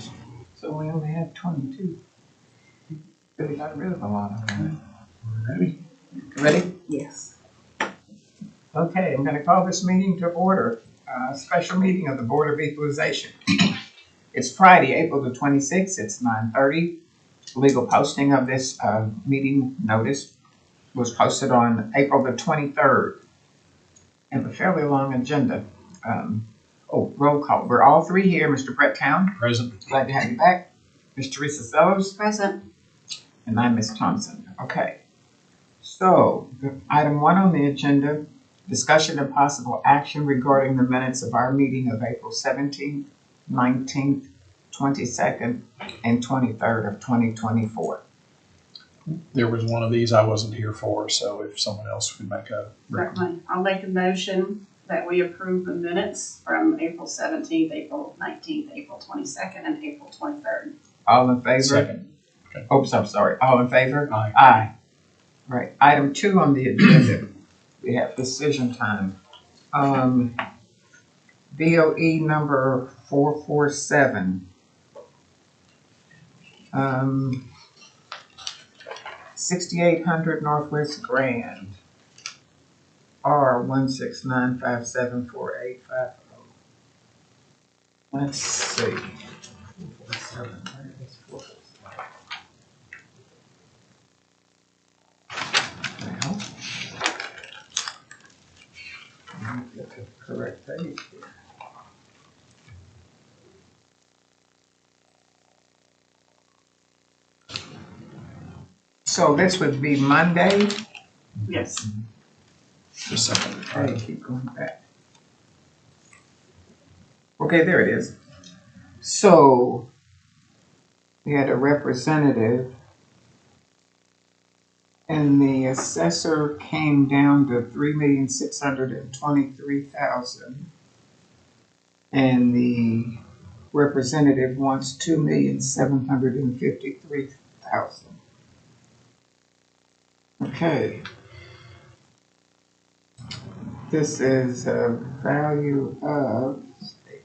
members. So we only have 22. Really got rid of a lot of them. Ready? Ready? Yes. Okay, I'm going to call this meeting to order. Special meeting of the Board of Equalization. It's Friday, April the 26th. It's 9:30. Legal posting of this meeting notice was posted on April the 23rd. And a fairly long agenda. Roll call. We're all three here. Mr. Brett Town. Present. Glad to have you back. Ms. Teresa Sellers. Present. And I'm Ms. Thompson. Okay. So, item 1 on the agenda, discussion and possible action regarding the minutes of our meeting of April 17th, 19th, 22nd, and 23rd of 2024. There was one of these I wasn't here for, so if someone else could make a Certainly. I'll make a motion that we approve the minutes from April 17th, April 19th, April 22nd, and April 23rd. All in favor? second. Okay. Oops, I'm sorry. All in favor? Aye. Aye. Right. Item 2 on the agenda, we have decision time. BOE number 447. 6800 Northwest Grand. R169574850. Let's see. 447. Where is 447? Well, let me get the correct page here. So this would be Monday. Yes. The second. Okay, keep going back. Okay, there it is. So we had a representative, and the assessor came down to $3,623,000, and the representative wants $2,753,000. Okay. This is a value of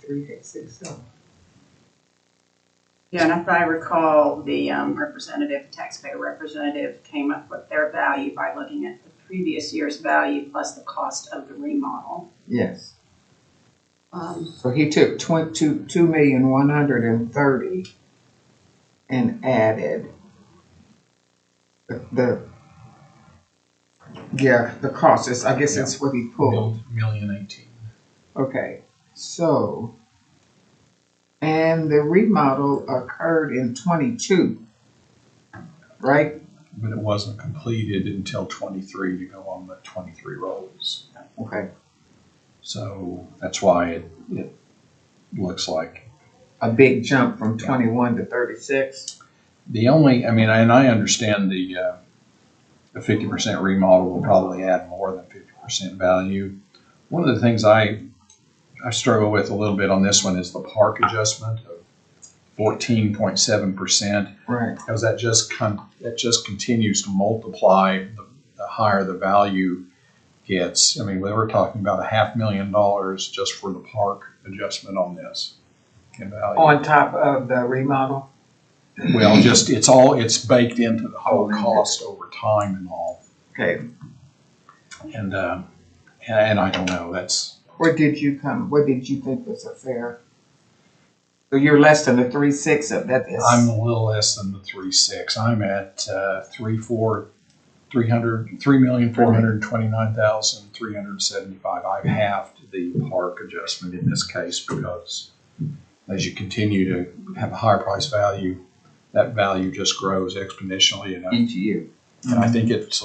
3867. Yeah, and if I recall, the taxpayer representative came up with their value by looking at the previous year's value plus the cost of the remodel. Yes. So he took 2,130,000 and added the cost is, I guess that's what he pulled. $1,018,000. Okay, so, and the remodel occurred in 22, right? But it wasn't completed until 23 to go on the 23 rolls. Okay. So that's why it looks like A big jump from 21 to 36. the only, and I understand the 50% remodel will probably add more than 50% value. One of the things I struggle with a little bit on this one is the park adjustment of 14.7%. Right. Because that just continues to multiply the higher the value gets. We were talking about $500,000 just for the park adjustment on this in value. On top of the remodel? Well, it's baked into the whole cost over time and all. Okay. And I don't know, What did you think was a fair? So you're less than the 3.6 of that is. I'm a little less than the 3.6. I'm at $3,429,375. I've halved the park adjustment in this case because as you continue to have a higher price value, that value just grows exponentially. Each year. And I think it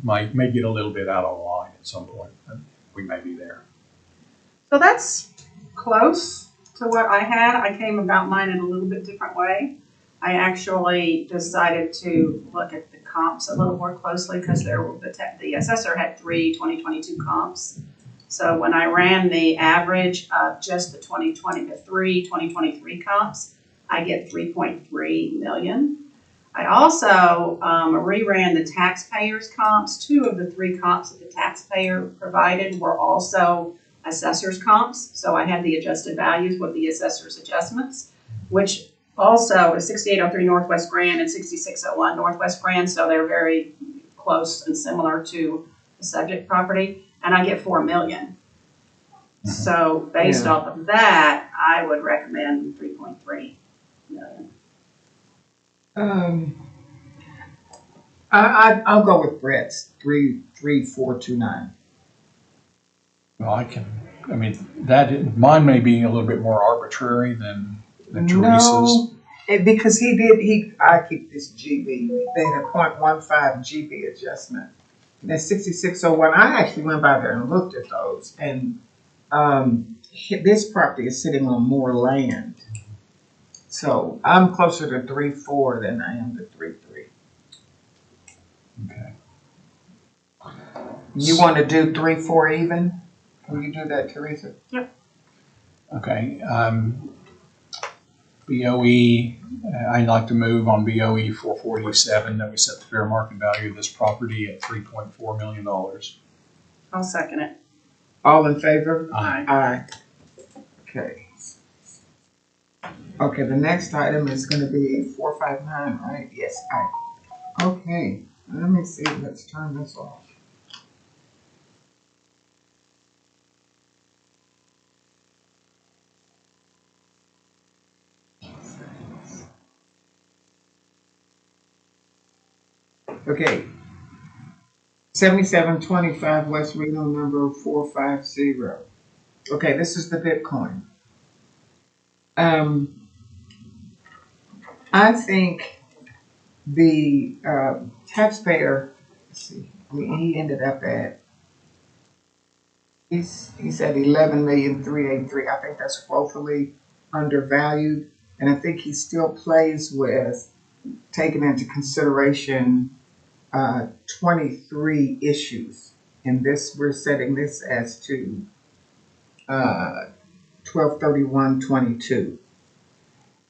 may get a little bit out of line at some point. We may be there. So that's close to what I had. I came about mine in a little bit different way. I actually decided to look at the comps a little more closely because the assessor had 3 2022 comps. So when I ran the average of just the 2023 comps, I get 3.3 million. I also reran the taxpayers' comps. 2 of the 3 comps that the taxpayer provided were also assessor's comps. So I had the adjusted values with the assessor's adjustments, which also is 6803 Northwest Grand and 6601 Northwest Grand, so they're very close and similar to the subject property, and I get 4 million. So based Yeah. off of that, I would recommend 3.3 million. I'll go with Brett's 33429. Well, mine may be a little bit more arbitrary than Teresa's. No, because I keep this GB, they had a 0.15 GB adjustment. And that's 6601, I actually went by there and looked at those, and, this property is sitting on more land. So I'm closer to 3.4 than I am to 3.3. Okay. You want to do 3.4 even? Can you do that, Teresa? Okay. BOE, I'd like to move on BOE 447 that we set the fair market value of this property at $3.4 million. I'll second it. All in favor? Aye. Aye. Okay. Okay, the next item is gonna be 459, right? Yes, aye. Okay, let me see, let's turn this off. Okay. 7725 West Reno, number 450. Okay, this is the Bitcoin. I think the taxpayer, let's see, he ended up at, he said 11,383,000. I think that's woefully undervalued, and I think he still plays with taking into consideration 23 issues. And this, we're setting this as to 12/31/22.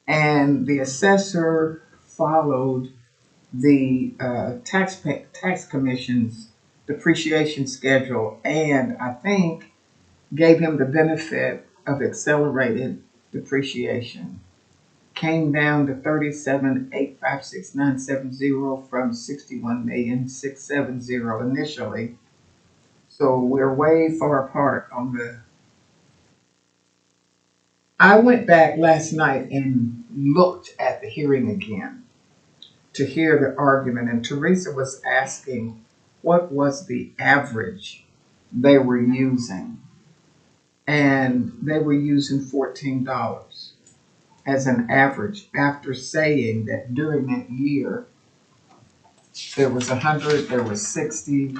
And the assessor followed the tax commission's depreciation schedule, and I think gave him the benefit of accelerated depreciation. Came down to 37,856,970 from 61,670 initially. So we're way far apart on the. I went back last night and looked at the hearing again to hear the argument, and Teresa was asking what was the average they were using. And they were using $14 as an average, after saying that during that year there was 100, there was 60,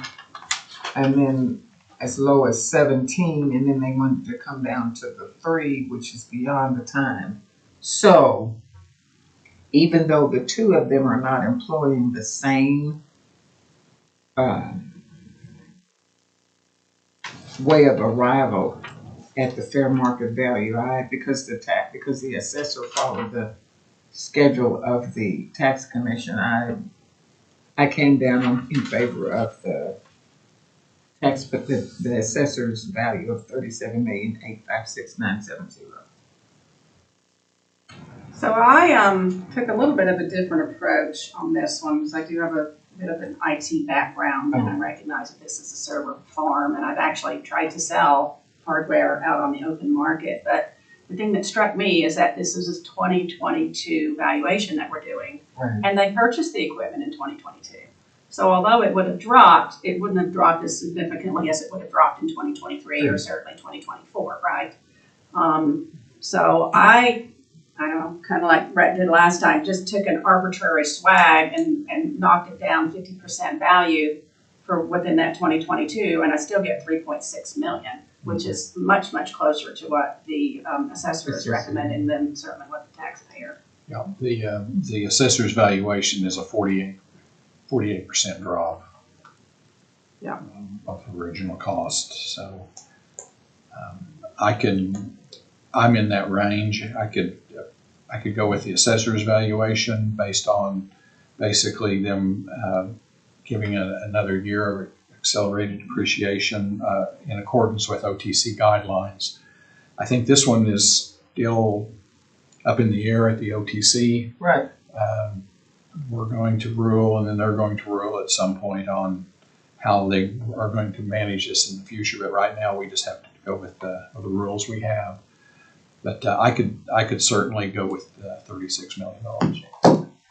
and then as low as 17, and then they wanted to come down to the 3, which is beyond the time. So even though the two of them are not employing the same way of arrival at the fair market value, because the assessor followed the schedule of the tax commission, I came down in favor of the the assessor's value of 37,856,970. So I took a little bit of a different approach on this one, because I do have a bit of an IT background, and I recognize that this is a server farm, and I've actually tried to sell hardware out on the open market. But the thing that struck me is that this is a 2022 valuation that we're doing, Right. and they purchased the equipment in 2022. So although it would have dropped, it wouldn't have dropped as significantly as it would have dropped in 2023 or certainly 2024, right? So I don't know, kind of like Brett did last time, just took an arbitrary swag and knocked it down 50% value for within that 2022, and I still get 3.6 million, which is much, much closer to what the assessor is recommending than certainly what the taxpayer. Yeah, the assessor's valuation is a 48% drop. Yeah. Of original cost. So I'm in that range. I could go with the assessor's valuation based on basically them giving another year of accelerated depreciation in accordance with OTC guidelines. I think this one is still up in the air at the OTC. Right. We're going to rule, and then they're going to rule at some point on how they are going to manage this in the future. But right now, we just have to go with the rules we have. But I could certainly go with $36 million.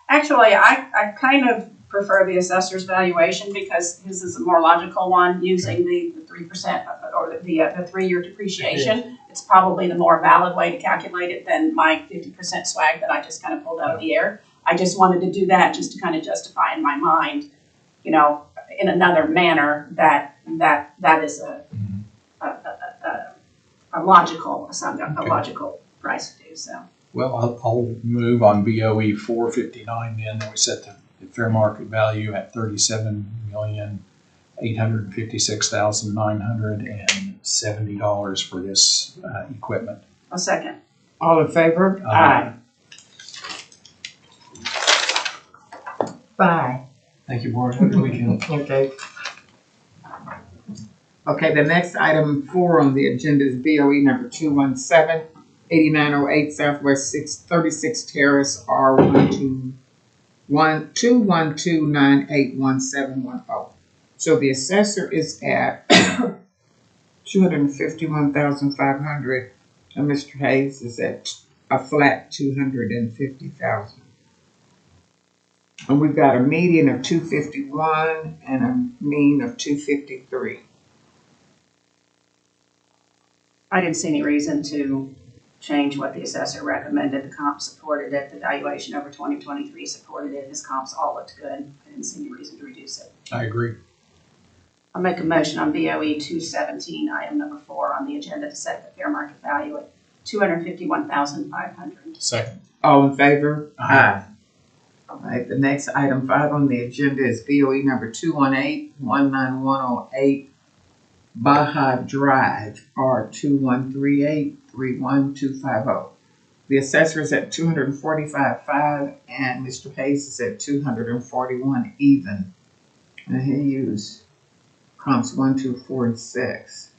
Actually, I kind of prefer the assessor's valuation because his is a more logical one using the 3% or the 3-year depreciation. It's probably the more valid way to calculate it than my 50% swag that I just kind of pulled out of the air. I just wanted to do that just to kind of justify in my mind, you know, in another manner that is a logical assumption, a logical price to do so. Well, I'll move on BOE 459 then. Then we set the fair market value at $37,856,970 for this equipment. A second. All in favor? Aye. Bye. Thank you, board. Have a good weekend. Okay. Okay, the next item 4 on the agenda is BOE number 217, 8908 Southwest 36 Terrace, R212981710. So the assessor is at $251,500, and Mr. Hayes is at a flat $250,000. And we've got a median of 251 and a mean of 253. I didn't see any reason to change what the assessor recommended. The comp supported it. The valuation over 2023 supported it. His comps all looked good. I didn't see any reason to reduce it. I agree. I'll make a motion on BOE 217, item number 4 on the agenda to set the fair market value at $251,500. Second. All in favor? Aye. All right, the next item 5 on the agenda is BOE number 218-19108 Baja Drive, R213831250. The assessor is at $245,500 and Mr. Hayes is at $241 even. And he used comps 1, 2, 4, and 6.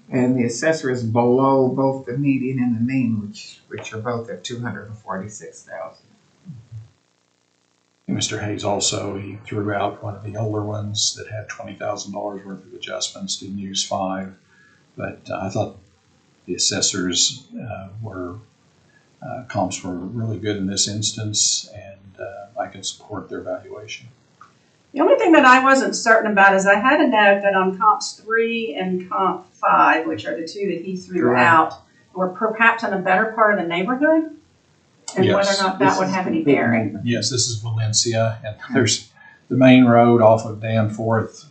And the assessor is below both the median and the mean, which are both at $246,000. Mr. Hayes also, he threw out one of the older ones that had $20,000 worth of adjustments, didn't use 5. But I thought the assessors comps were really good in this instance, and I can support their valuation. The only thing that I wasn't certain about is I had a note that on comps 3 and comp 5, which are the two that he threw out, were perhaps in a better part of the neighborhood, and Yes. whether or not that would have any bearing. Yes, this is Valencia, and there's the main road off of Danforth.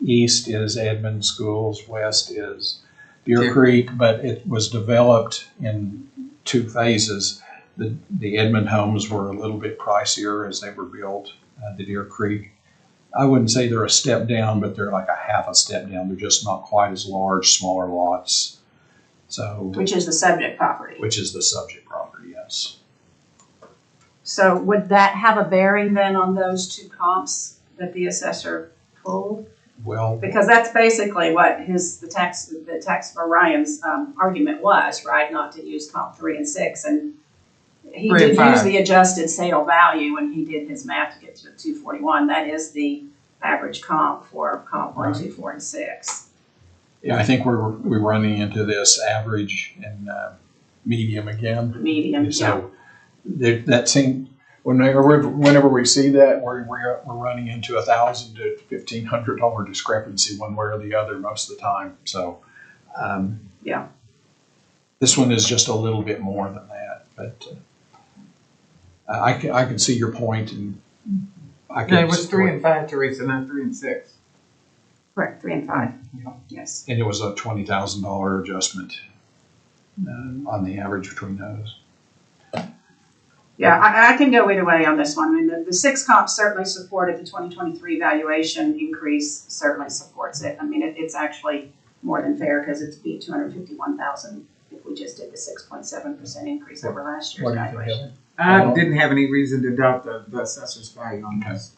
East is Edmond Schools, west is Deer Creek, but it was developed in 2 phases. The Edmond homes were a little bit pricier as they were built. The Deer Creek, I wouldn't say they're a step down, but they're like a half a step down. They're just not quite as large, smaller lots. So, Which is the subject property. which is the subject property, yes. So would that have a bearing then on those 2 comps that the assessor pulled? Well, Because that's basically what the tax for Ryan's argument was, right? Not to use comp 3 and 6, and he 3 and did 5. use the adjusted sale value when he did his math to get to 241. That is the average comp for comp 1, 2, 4, and 6. yeah, I think we're running into this average and medium again. Medium, yeah. So that seems, whenever we see that, we're running into $1,000 to $1,500 discrepancy one way or the other most of the time. So Yeah. this one is just a little bit more than that, but I can see your point, and I can. It was 3 and 5, Teresa, not 3 and 6. Correct, 3 and 5. Yes. And it was a $20,000 adjustment on the average between those. Yeah, I can go either way on this one. I mean, the 6 comps certainly supported the 2023 valuation increase, certainly supports it. I mean, it's actually more than fair because it's beat 251,000 if we just did the 6.7% increase over last year's What do you think, valuation. Heather? I didn't have any reason to doubt the assessor's value on this.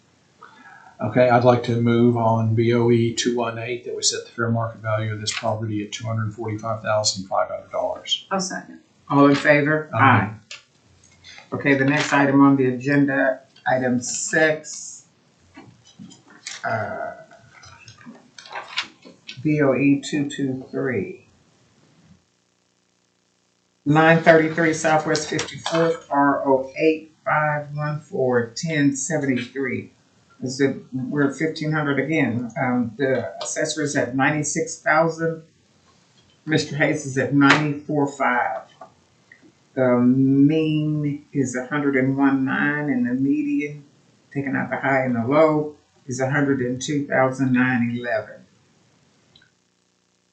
Okay, I'd like to move on BOE 218 that we set the fair market value of this property at $245,500. Oh, second. All in favor? Aye. Okay, the next item on the agenda, item 6, BOE 223. 933 Southwest 54th, RO 8514-1073. We're 1,500 again. The assessor is at 96,000. Mr. Hayes is at 94.5. The mean is 101.9, and the median, taking out the high and the low, is 102,911.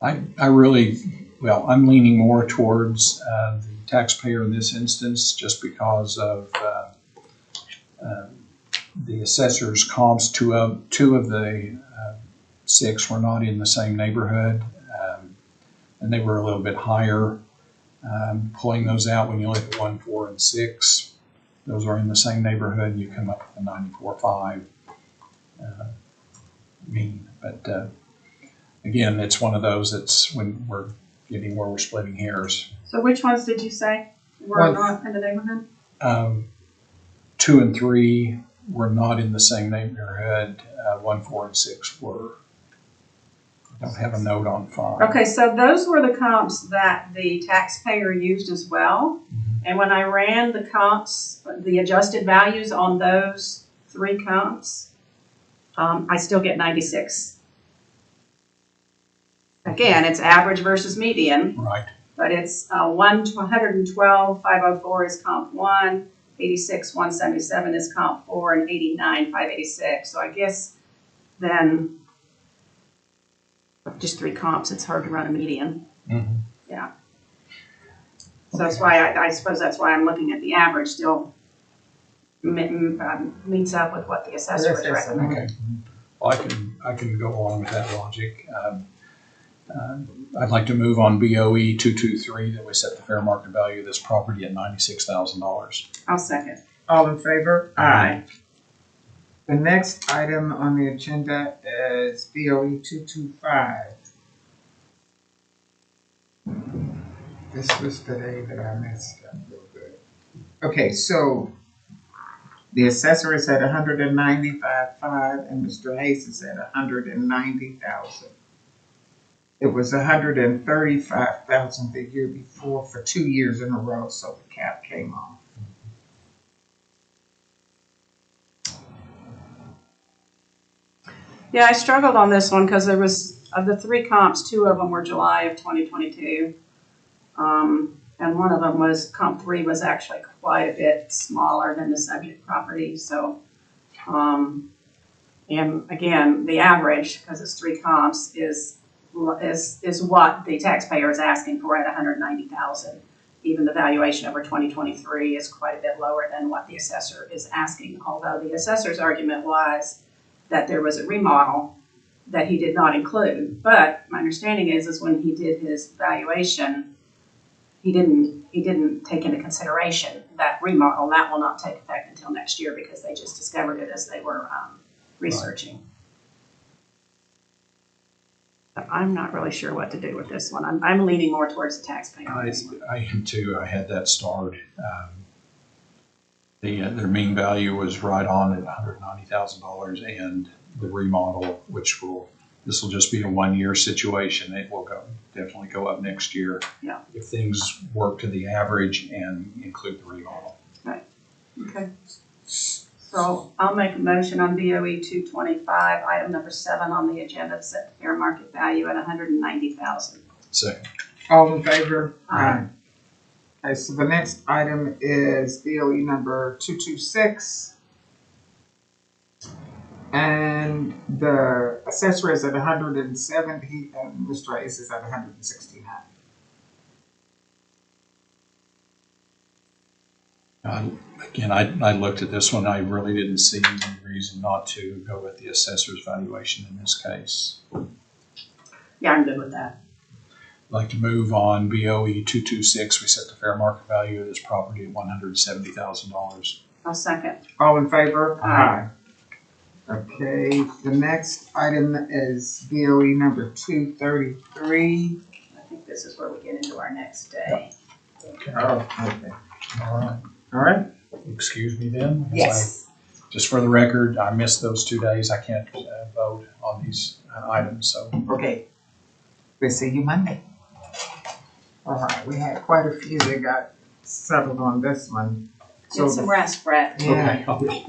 I really, well, I'm leaning more towards the taxpayer in this instance just because of the assessor's comps. Two of the 6 were not in the same neighborhood, and they were a little bit higher. Pulling those out, when you look at 1, 4, and 6, those are in the same neighborhood. You come up with a 94.5 mean. But again, it's one of those that's when we're getting where we're splitting hairs. So which ones did you say were not in the neighborhood? 2 and 3 were not in the same neighborhood. 1, 4, and 6 were. I don't have a note on 5. Okay, so those were the comps that the taxpayer used as well. And when I ran the comps, the adjusted values on those 3 comps, I still get 96. Again, it's average versus median. Right. But it's 112,504 is comp 1, 86,177 is comp 4, and 89,586. So I guess then just 3 comps, it's hard to run a median. Mm-hmm. Yeah. So that's why I suppose that's why I'm looking at the average still meets up with what the assessor is recommending. Okay. Well, I can go along with that logic. I'd like to move on BOE 223 that we set the fair market value of this property at $96,000. I'll second. All in favor? Aye. The next item on the agenda is BOE 225. This was the day that I messed up real good. Okay, so the assessor is at 195.5 and Mr. Hayes is at 190,000. It was 135,000 the year before for 2 years in a row, so the cap came off. Yeah, I struggled on this one because there was, of the 3 comps, 2 of them were July of 2022. And one of them was, comp 3 was actually quite a bit smaller than the subject property. So, and again, the average, because it's 3 comps, is what the taxpayer is asking for at 190,000. Even the valuation over 2023 is quite a bit lower than what the assessor is asking. Although the assessor's argument was that there was a remodel that he did not include. But my understanding is when he did his valuation, he didn't take into consideration that remodel. That will not take effect until next year because they just discovered it as they were researching. But I'm not really sure what to do with this one. I'm leaning more towards the taxpayer on this one. I am too. I had that starred. Their mean value was right on at $190,000, and the remodel, this will just be a 1-year situation. It will definitely go up next year. Yeah. If things work to the average and include the remodel. Right. Okay. So I'll make a motion on BOE 225, item number 7 on the agenda, to set the fair market value at $190,000. Second. All in favor? Aye. Okay, so the next item is BOE number 226. And the assessor is at 170 and Mr. Hayes is at 169. Again, I looked at this one. I really didn't see any reason not to go with the assessor's valuation in this case. Yeah, I'm good with that. I'd like to move on BOE 226. We set the fair market value of this property at $170,000. I'll second. All in favor? Aye. Okay, the next item is BOE number 233. I think this is where we get into our next day. Oh, okay. All right. All right. Excuse me then. Yes. Just for the record, I missed those 2 days. I can't vote on these items, so. Okay. We'll see you Monday. All right, we had quite a few that got settled on this one. Get some rest, Brett. Yeah. Okay.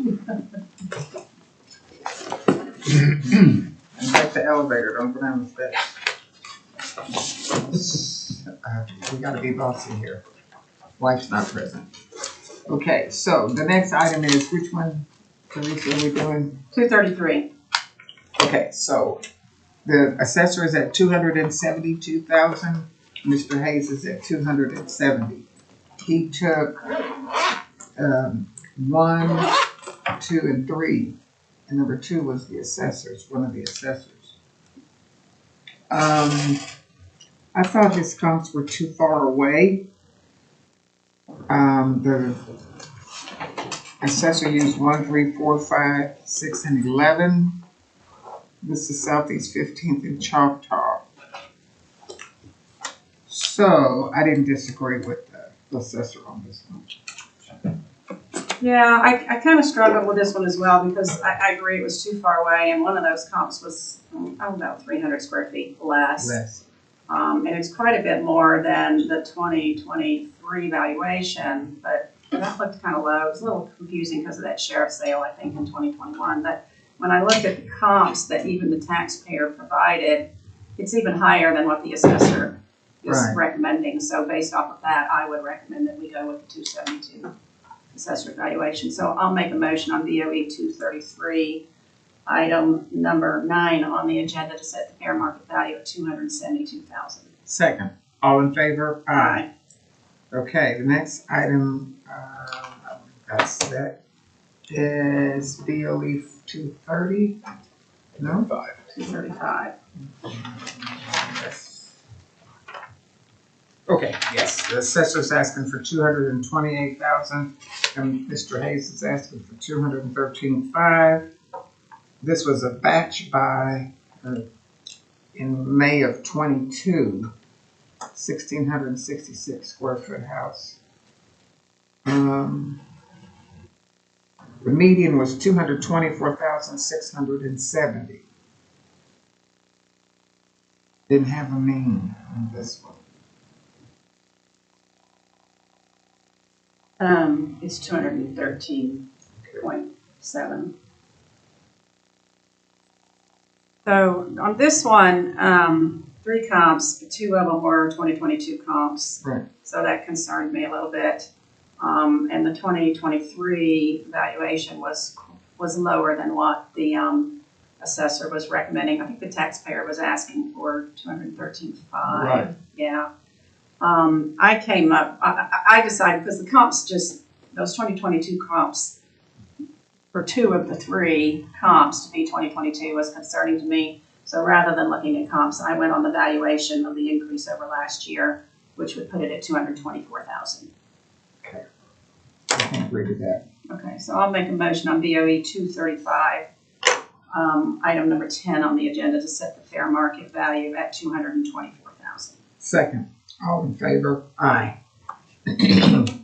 And take the elevator, don't go down the steps. We gotta be bossy here. Wife's not present. Okay, so the next item is, which one, Teresa, are we doing? 233. Okay, so the assessor is at 272,000. Mr. Hayes is at 270. He took 1, 2, and 3, and number 2 was the assessors, one of the assessors. I thought his comps were too far away. The assessor used 1, 3, 4, 5, 6, and 11. This is Southeast 15th and Choctaw. So I didn't disagree with the assessor on this one. Yeah, I kind of struggled with this one as well because I agree it was too far away, and one of those comps was about 300 square feet less. And it's quite a bit more than the 2023 valuation, but that looked kind of low. It was a little confusing because of that sheriff sale, I think, in 2021. But when I looked at the comps that even the taxpayer provided, it's even higher than what the assessor is recommending. So based off of that, I would recommend that we go with the 272 assessor valuation. So I'll make a motion on BOE 233. Item number 9 on the agenda to set the fair market value at 272,000. Second, all in favor? Aye. Okay, the next item, that is BOE 230. No? 235. Yes. Okay, yes, the assessor's asking for 228,000, and Mr. Hayes is asking for 213,500. This was a batch buy in May of 22, 1,666 square foot house. The median was 224,670. Didn't have a mean on this one. It's 213.7. So on this one, 3 comps, 2 of them were 2022 comps. Right. So that concerned me a little bit. And the 2023 valuation was lower than what the assessor was recommending. I think the taxpayer was asking for 213.5. Right. Yeah. I came up, I decided, because the comps those 2022 comps, for 2 of the 3 comps to be 2022 was concerning to me. So rather than looking at comps, I went on the valuation of the increase over last year, which would put it at 224,000. Okay. I can agree to that. Okay, so I'll make a motion on BOE 235, item number 10 on the agenda to set the fair market value at 224,000. Second, all in favor? Aye. Okay,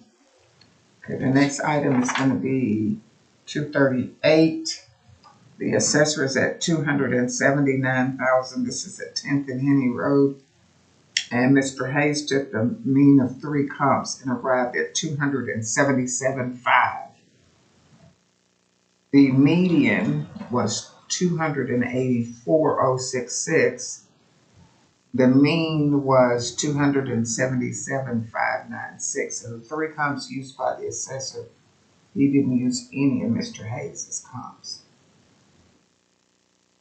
the next item is gonna be 238. The assessor is at 279,000. This is at 10th and Henny Road. And Mr. Hayes took the mean of 3 comps and arrived at 277.5. The median was 284,066. The mean was 277,596. So the 3 comps used by the assessor, he didn't use any of Mr. Hayes' comps.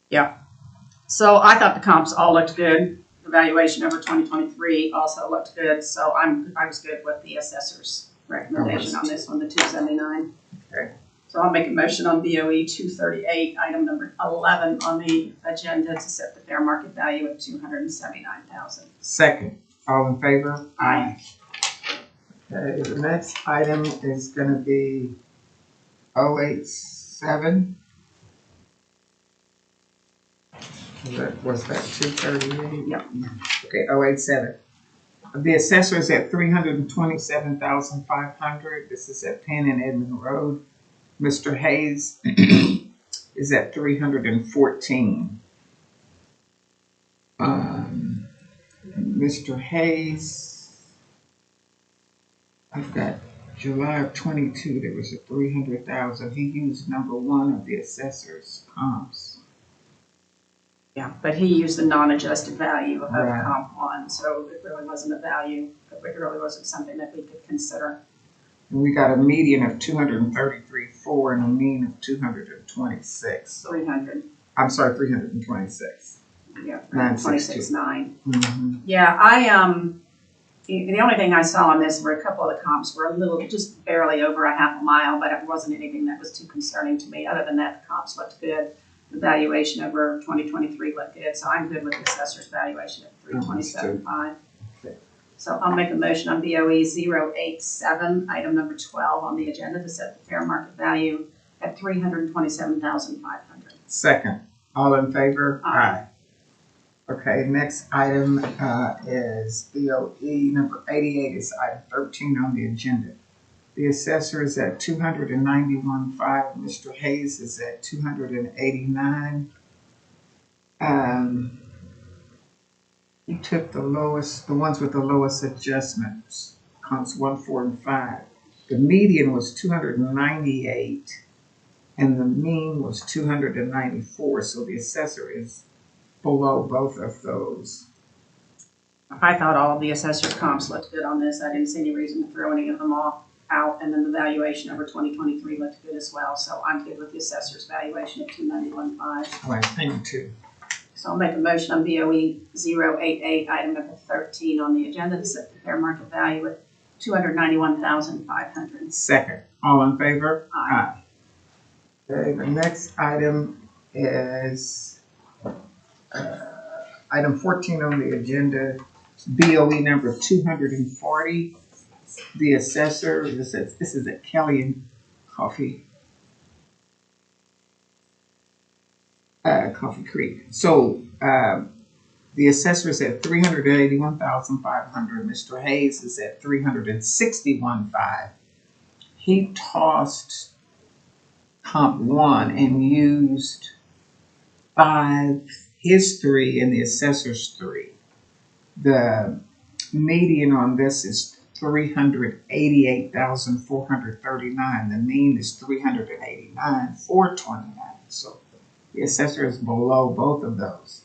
Yeah. So I thought the comps all looked good. The valuation over 2023 also looked good. So I was good with the assessor's recommendation on this one, the 279. Okay. So I'll make a motion on BOE 238, item number 11 on the agenda to set the fair market value at 279,000. Second, all in favor? Aye. Okay, the next item is gonna be 087. Was that 238? Yep. Okay, 087. The assessor is at 327,500. This is at Penn and Edmond Road. Mr. Hayes is at 314. Mr. Hayes, I've got July of 22, there was a 300,000. He used number one of the assessor's comps. Yeah, but he used the non-adjusted value of Right. comp one, so it really wasn't a value, it really wasn't something that we could consider. And we got a median of 233.4 and a mean of 226. 300, I'm sorry, 326. yeah, 962. 26.9. Mm-hmm. Yeah, the only thing I saw on this were a couple of the comps were a little, just barely over a half a mile, but it wasn't anything that was too concerning to me. Other than that, the comps looked good. The valuation over 2023 looked good, so I'm good with the assessor's valuation at 327.5. Okay. So I'll make a motion on BOE 087, item number 12 on the agenda to set the fair market value at 327,500. Second, all in favor? Aye. Okay, next item is BOE number 88 is item 13 on the agenda. The assessor is at 291.5. Mr. Hayes is at 289. He took the lowest, the ones with the lowest adjustments, comps 1, 4, and 5. The median was 298, and the mean was 294. So the assessor is below both of those. I thought all of the assessor's comps looked good on this. I didn't see any reason to throw any of them out. And then the valuation over 2023 looked good as well. So I'm good with the assessor's valuation at 291.5. Right, me too. So I'll make a motion on BOE 088, item number 13 on the agenda to set the fair market value at 291,500. Second, all in favor? Aye. Okay, the next item is item 14 on the agenda, BOE number 240. The assessor, this is at Kelly and Coffee Creek. So the assessor is at 381,500. Mr. Hayes is at 361.5. He tossed comp 1 and used 5, his 3, and the assessor's 3. The median on this is 388,439. The mean is 389,429. So the assessor is below both of those.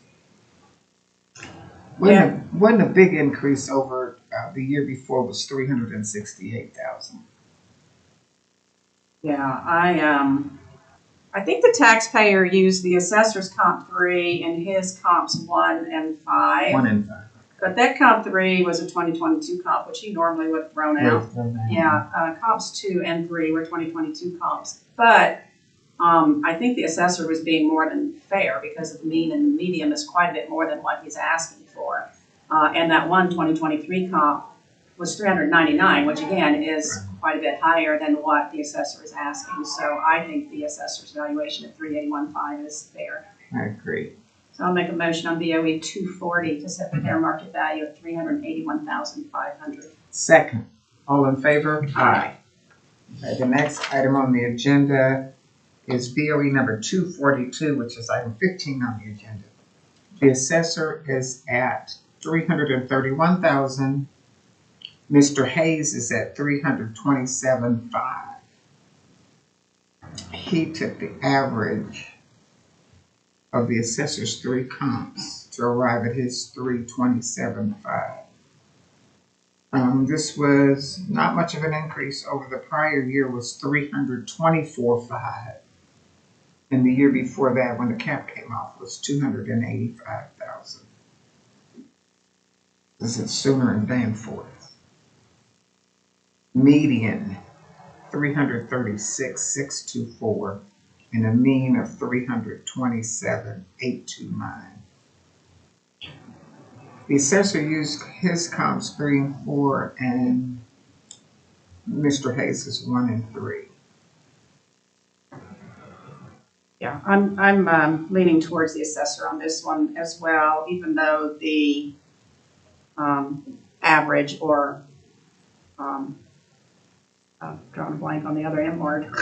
Wasn't a big increase over the year before, was 368,000. Yeah, I think the taxpayer used the assessor's comp 3 and his comps 1 and 5. 1 and 5. But that comp 3 was a 2022 comp, which he normally would have thrown out. Yeah, comps 2 and 3 were 2022 comps. But I think the assessor was being more than fair because the mean and the median is quite a bit more than what he's asking for. And that one 2023 comp was 399, which again is quite a bit higher than what the assessor is asking. So I think the assessor's valuation at 381.5 is fair. I agree. So I'll make a motion on BOE 240 to set the fair market value at 381,500. Second, all in favor? Aye. Okay, the next item on the agenda is BOE number 242, which is item 15 on the agenda. The assessor is at 331,000. Mr. Hayes is at 327.5. He took the average of the assessor's 3 comps to arrive at his 327.5. This was not much of an increase over the prior year, was 324.5. And the year before that, when the cap came off, was 285,000. This is Sooner and Danforth. Median 336,624, and a mean of 327,829. The assessor used his comps 3 and 4, and Mr. Hayes is 1 and 3. Yeah, I'm leaning towards the assessor on this one as well, even though the average or, I'm drawing a blank on the other M word.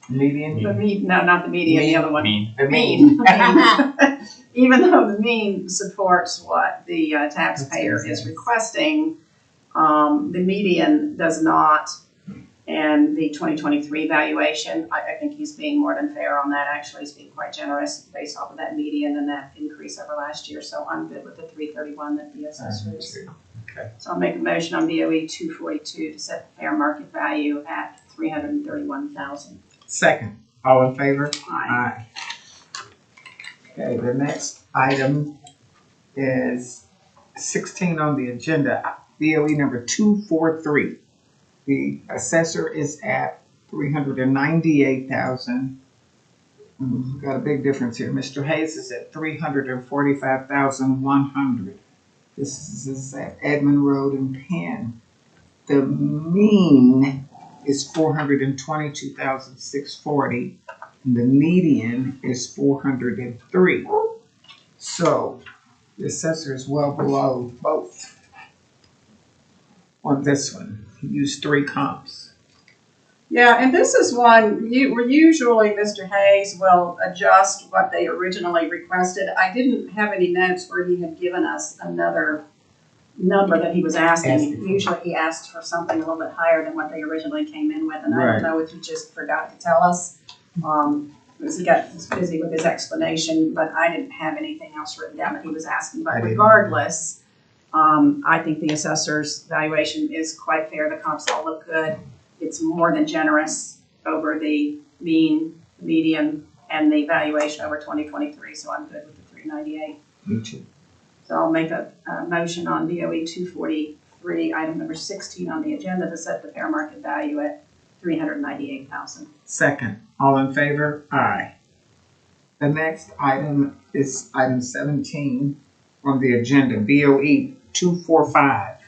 Median? No, not the median, the other one. Mean. The mean. Mean. Even though the mean supports what the taxpayer is requesting, the median does not. And the 2023 valuation, I think he's being more than fair on that. Actually, he's being quite generous based off of that median and that increase over last year. So I'm good with the 331 that the assessor is. Okay. So I'll make a motion on BOE 242 to set the fair market value at $331,000. Second, all in favor? Aye. Okay, the next item is 16 on the agenda, BOE number 243. The assessor is at $398,000. Got a big difference here. Mr. Hayes is at $345,100. This is at Edmond Road in Penn. The mean is $422,640, and the median is $403. So the assessor is well below both on this one. He used 3 comps. Yeah, and this is one, usually Mr. Hayes will adjust what they originally requested. I didn't have any notes where he had given us another number that he was asking. Usually he asked for something a little bit higher than what they originally came in with, and I don't know if he just forgot to tell us. Because he got busy with his explanation, but I didn't have anything else written down that he was asking. But regardless, I think the assessor's valuation is quite fair. The comps all look good. It's more than generous over the mean, median, and the valuation over 2023. So I'm good with the 398. Me too. So I'll make a motion on BOE 243, item number 16 on the agenda to set the fair market value at $398,000. Second, all in favor? Aye. The next item is item 17 on the agenda, BOE 245.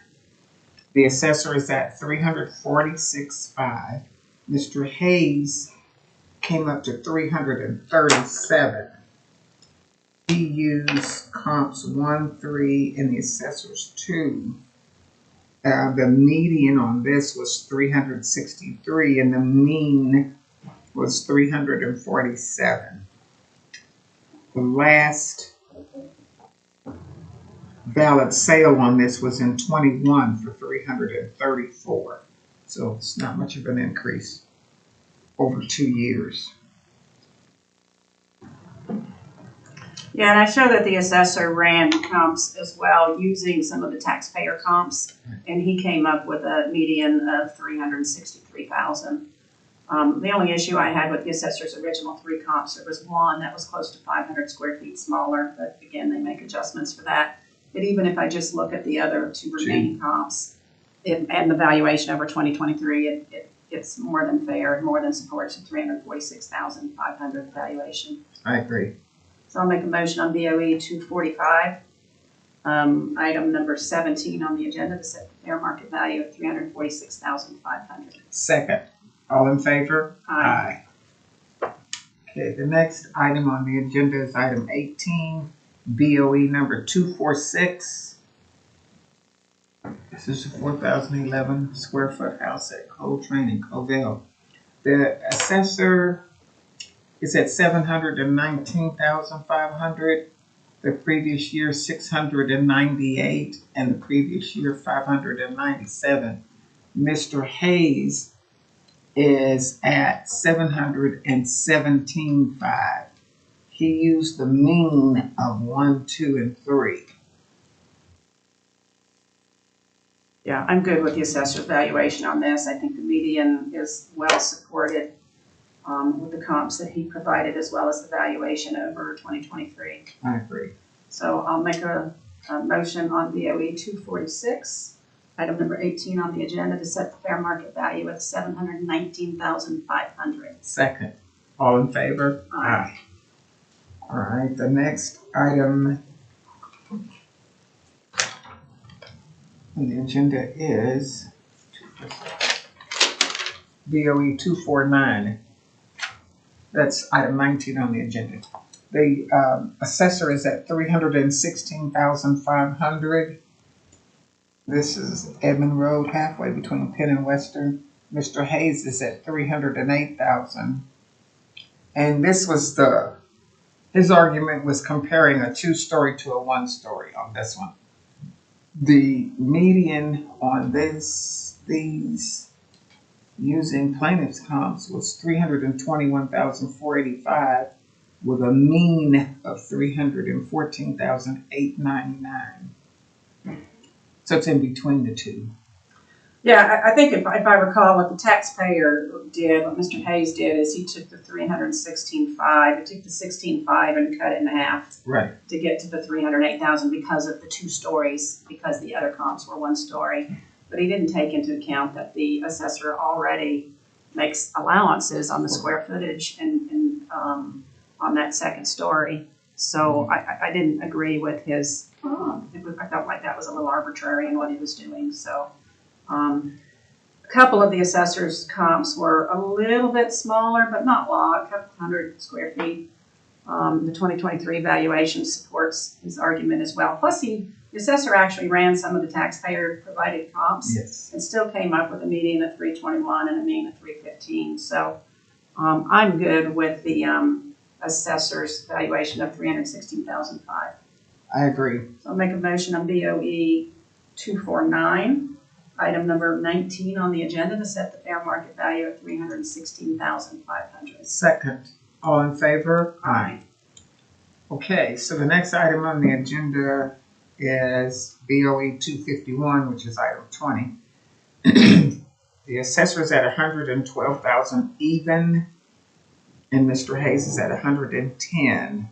The assessor is at $346,500. Mr. Hayes came up to $337,000. He used comps 1, 3, and the assessor's 2. The median on this was 363, and the mean was 347. The last valid sale on this was in 21 for 334. So it's not much of an increase over 2 years. Yeah, and I show that the assessor ran comps as well using some of the taxpayer comps, and he came up with a median of 363,000. The only issue I had with the assessor's original 3 comps, there was one that was close to 500 square feet smaller, but again, they make adjustments for that. But even if I just look at the other 2 remaining comps and the valuation over 2023, it's more than fair and more than supports the 346,500 valuation. I agree. So I'll make a motion on BOE 245, item number 17 on the agenda to set the fair market value of $346,500. Second, all in favor? Aye. Okay, the next item on the agenda is item 18, BOE number 246. This is a 4,011 square foot house at Coltrane in Covell. The assessor is at $719,500. The previous year 698, and the previous year 597. Mr. Hayes is at $717,500. He used the mean of 1, 2, and 3. Yeah, I'm good with the assessor's valuation on this. I think the median is well supported with the comps that he provided, as well as the valuation over 2023. I agree. So I'll make a motion on BOE 246, item number 18 on the agenda to set the fair market value at $719,500. Second, all in favor? Aye. All right, the next item on the agenda is BOE 249. That's item 19 on the agenda. The assessor is at $316,500. This is Edmond Road, halfway between Penn and Western. Mr. Hayes is at 308,000. And this was his argument was comparing a 2-story to a 1-story on this one. The median on these using plaintiff's comps was 321,485 with a mean of 314,899. So it's in between the two. Yeah, I think if I recall what the taxpayer did, what Mr. Hayes did is he took the 316,500, he took the 16,500 and cut it in half Right. to get to the 308,000 because of the 2 stories, because the other comps were 1 story. But he didn't take into account that the assessor already makes allowances on the square footage and on that 2nd story. So I didn't agree with his, I felt like that was a little arbitrary in what he was doing, so. A couple of the assessor's comps were a little bit smaller, but not a lot, a couple hundred square feet. The 2023 valuation supports his argument as well. Plus, the assessor actually ran some of the taxpayer-provided comps Yes. and still came up with a median of 321 and a mean of 315. So I'm good with the assessor's valuation of 316,500. I agree. So I'll make a motion on BOE 249. Item number 19 on the agenda to set the fair market value at 316,500. Second. All in favor? Aye. Okay, so the next item on the agenda is BOE 251, which is item 20. The assessor is at 112,000 even, and Mr. Hayes is at 110.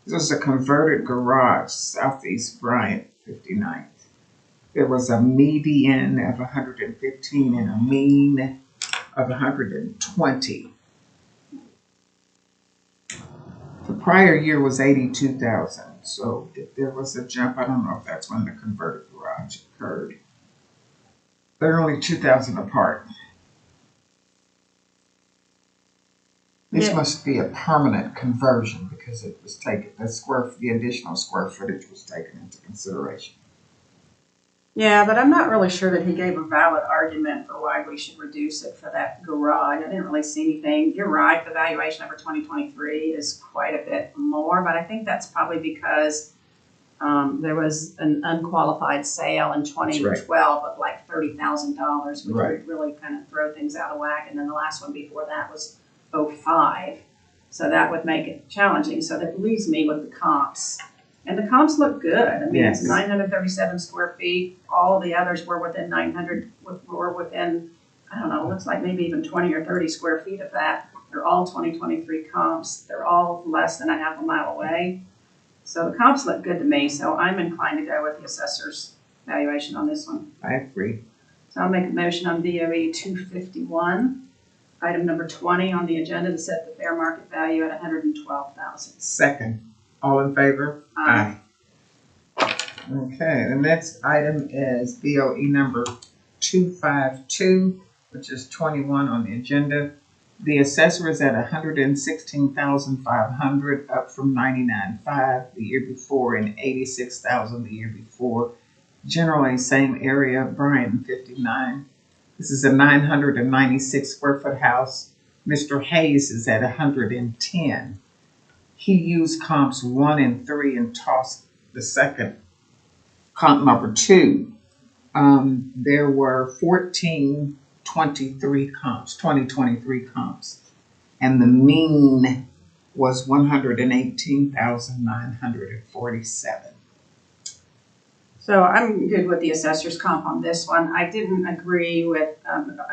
This is a converted garage, Southeast Bryant, 59th. There was a median of 115 and a mean of 120. The prior year was 82,000, so if there was a jump, I don't know if that's when the converted garage occurred. They're only 2,000 apart. This must be a permanent conversion because it was taken, the additional square footage was taken into consideration. Yeah, but I'm not really sure that he gave a valid argument for why we should reduce it for that garage. I didn't really see anything. You're right, the valuation over 2023 is quite a bit more, but I think that's probably because there was an unqualified sale in 2012 of like $30,000, which would really kind of throw things out of whack. And then the last one before that was 05. So that would make it challenging. So that leaves me with the comps. And the comps look good. I mean, Yes. It's 937 square feet. All the others were within 900, were within, I don't know, looks like maybe even 20 or 30 square feet of that. They're all 2023 comps. They're all less than a half a mile away. So the comps look good to me. So I'm inclined to go with the assessor's valuation on this one. I agree. So I'll make a motion on BOE 251. Item number 20 on the agenda to set the fair market value at 112,000. Second. All in favor? Aye. Okay, the next item is BOE number 252, which is 21 on the agenda. The assessor is at 116,500, up from 99,500 the year before and 86,000 the year before. Generally, same area, Bryan 59. This is a 996 square foot house. Mr. Hayes is at 110. He used comps 1 and 3 and tossed the second comp number 2. There were 2023 comps, and the mean was 118,947. So I'm good with the assessor's comp on this one. I didn't agree with,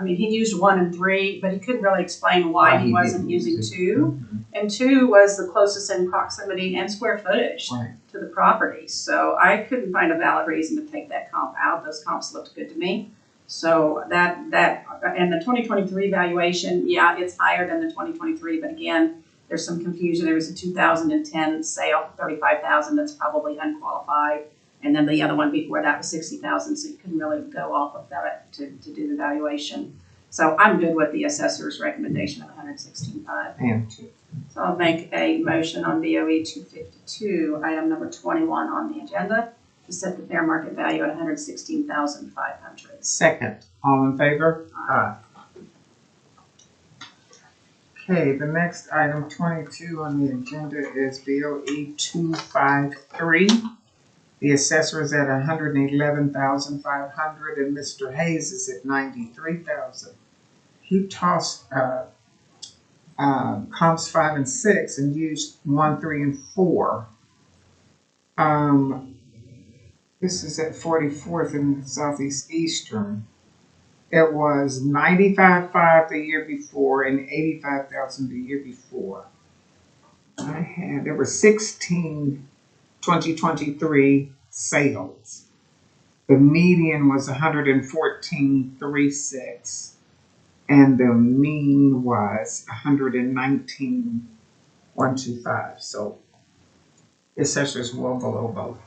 he used 1 and 3, but he couldn't really explain why he wasn't using 2. And 2 was the closest in proximity and square footage to the property. So I couldn't find a valid reason to take that comp out. Those comps looked good to me. So that and the 2023 valuation, yeah, it's higher than the 2023, but again, there's some confusion. There was a 2010 sale, 35,000, that's probably unqualified. And then the other one before that was 60,000, so you couldn't really go off of that to do the valuation. So I'm good with the assessor's recommendation of 116,500. And 2. So I'll make a motion on BOE 252, item number 21 on the agenda, to set the fair market value at $116,500. Second, all in favor? Aye. Okay, the next item 22 on the agenda is BOE 253. The assessor is at $111,500 and Mr. Hayes is at $93,000. He tossed comps 5 and 6 and used 1, 3, and 4. This is at 44th and Southeast Eastern. It was 95.5 the year before and 85,000 the year before. There were 16 2023 sales. The median was 114.36 and the mean was 119.125. So the assessor's well below both.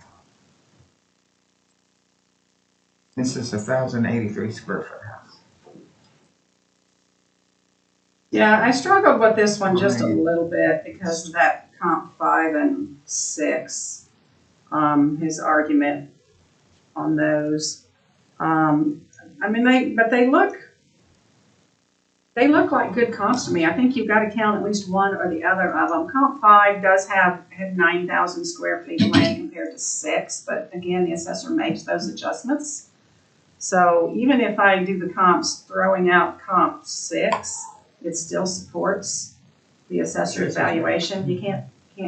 This is 1,083 square foot house. Yeah, I struggled with this one just a little bit because of that comp 5 and 6. His argument on those. I mean, they look like good comps to me. I think you've got to count at least one or the other of them. Comp 5 does have 9,000 square feet of land compared to 6, but again, the assessor makes those adjustments. So even if I do the comps throwing out comp 6, it still supports the assessor's valuation. You can't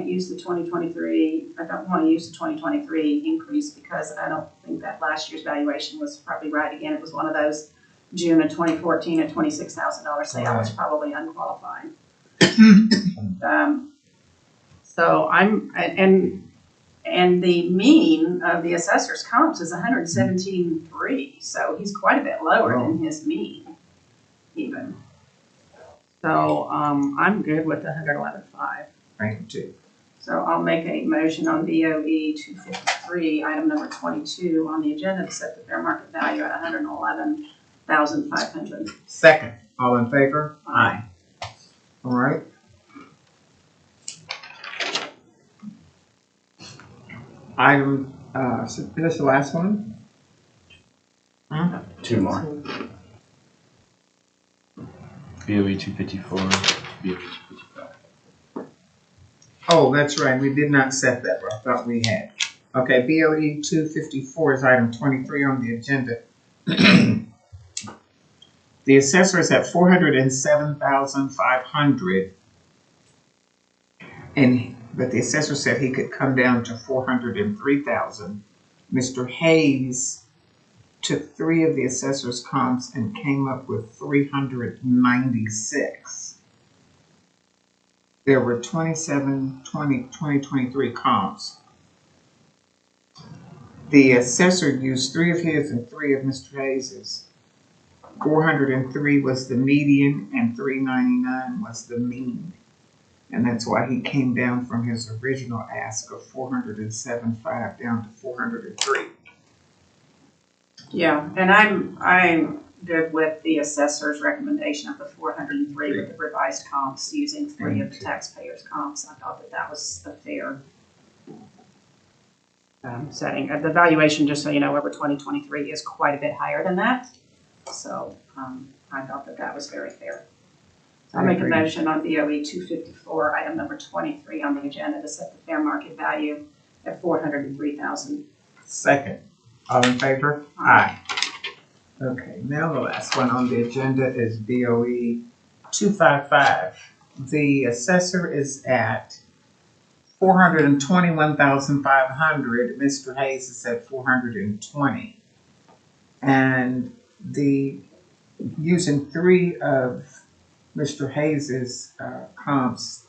use the 2023. I don't want to use the 2023 increase because I don't think that last year's valuation was probably right. Again, it was one of those June of 2014 at $26,000 sale, was probably unqualified. So and the mean of the assessor's comps is 117.3, so he's quite a bit lower than his mean, even. So I'm good with the 111.5. Right, too. So I'll make a motion on BOE 253, item number 22 on the agenda to set the fair market value at $111,500. Second, all in favor? Aye. All right. Item, is this the last one? Two more. BOE 254, BOE 255. Oh, that's right, we did not set that, I thought we had. Okay, BOE 254 is item 23 on the agenda. The assessor is at $407,500, but the assessor said he could come down to $403,000. Mr. Hayes took 3 of the assessor's comps and came up with 396. There were 2023 comps. The assessor used 3 of his and 3 of Mr. Hayes's. 403 was the median and 399 was the mean. And that's why he came down from his original ask of 407.5 down to 403. Yeah, and I'm good with the assessor's recommendation of the 403 with the revised comps using 3 of the taxpayers' comps. I thought that was a fair setting. The valuation, just so you know, over 2023 is quite a bit higher than that. So I thought that was very fair. I'll make a motion on BOE 254, item number 23 on the agenda to set the fair market value at $403,000. Second. All in favor? Aye. Okay, now the last one on the agenda is BOE 255. The assessor is at $421,500. Mr. Hayes is at $420. And using 3 of Mr. Hayes's comps,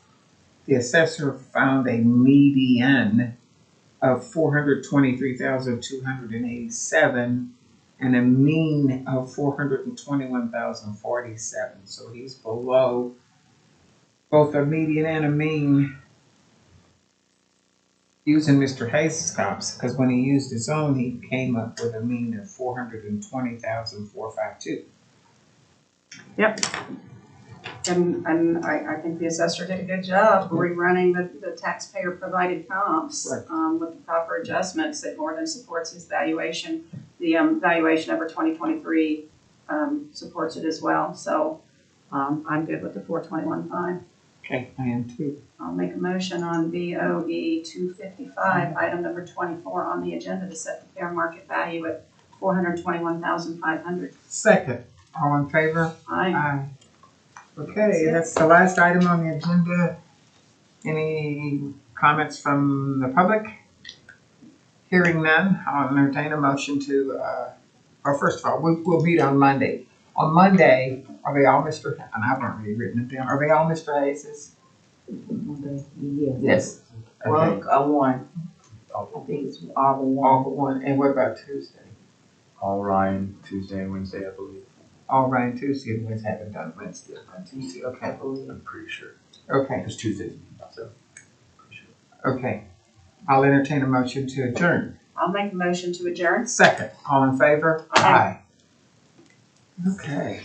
the assessor found a median of 423,287 and a mean of 421,047. So he's below both a median and a mean using Mr. Hayes' comps, because when he used his own, he came up with a mean of 420,452. Yep. And I think the assessor did a good job rerunning the taxpayer provided comps, Right. with the proper adjustments that more than supports his valuation. The, valuation over 2023, supports it as well, so, I'm good with the 421.5. Okay, I am too. I'll make a motion on BOE 255, item number 24 on the agenda to set the fair market value at 421,500. Second, all in favor? Aye. Aye. Okay, that's the last item on the agenda. Any comments from the public? Hearing none, I'll entertain a motion to, well, first of all, we'll meet on Monday. On Monday, are they all Mr., and I've already written it down, are they all Mr. Hayes's? Yes. Okay, One. I think it's all all one. but one, and what about Tuesday? All Ryan, Tuesday and Wednesday, I believe. All right, Tuesday, we haven't done Wednesday, on Tuesday, okay, I'm pretty sure. okay, Because Tuesday's, so. Pretty sure. okay. I'll entertain a motion to adjourn. I'll make a motion to adjourn. Second, all in favor? Aye. Okay.